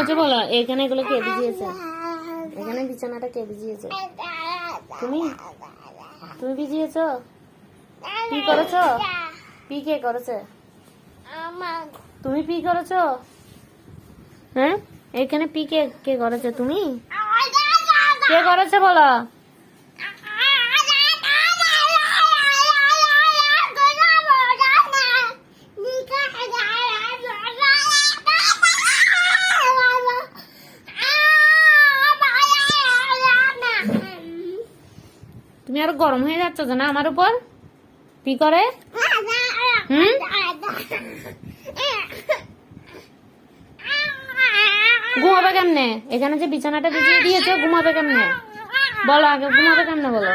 ভিজিয়েছে বলো, এখানে এগুলো কে ভিজিয়েছে? এখানে বিছানাটা কে ভিজিয়েছে? তুমি তুমি ভিজিয়েছো? পি করেছো? পি কে করেছে? তুমি পি করেছো? হ্যাঁ, এখানে পি কে কে করেছে? তুমি কে করেছে বলো? তুমি আরো গরম হয়ে যাচ্ছ না আমার উপর পি করে? ঘুমাবে কেমনে? এখানে যে বিছানাটা বিছিয়ে দিয়েছো ঘুমাবে কেমনে বলো? আগে ঘুমাবে কেমনে বলো?